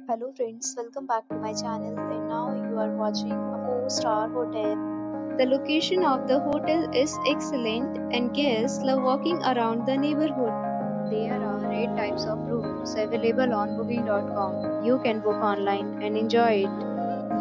Hello friends, welcome back to my channel and now you are watching a 4-star hotel. The location of the hotel is excellent and guests love walking around the neighborhood. There are 8 types of rooms available on booking.com. You can book online and enjoy it.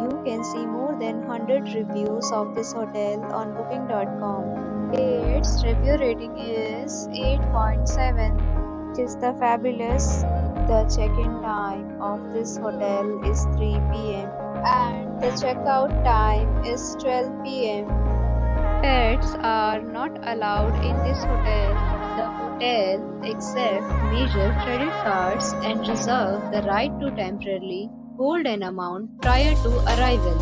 You can see more than 100 reviews of this hotel on booking.com. Its review rating is 8.7. It is the fabulous. The check-in time of this hotel is 3 p.m. and the checkout time is 12 p.m. Pets are not allowed in this hotel. The hotel accepts major credit cards and reserves the right to temporarily hold an amount prior to arrival.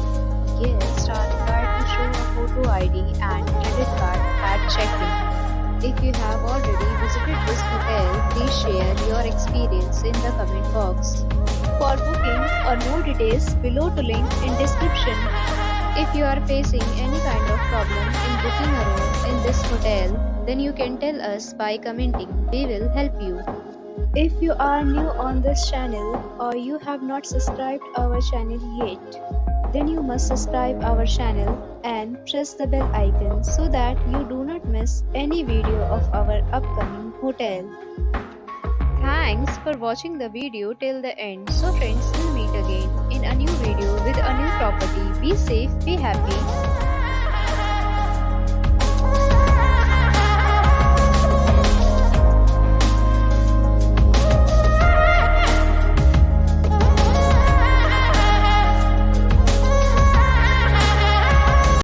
Guests are required to show a photo ID and credit card at check-in. If you have already visited this hotel, please share your experience in the comment box. For booking or more details, below to link in description. If you are facing any kind of problem in booking a room in this hotel, then you can tell us by commenting. We will help you. If you are new on this channel or you have not subscribed our channel yet, then you must subscribe our channel and press the bell icon so that you do not miss any video of our upcoming hotel. Thanks for watching the video till the end. So friends, we'll meet again in a new video with a new property. Be safe, be happy.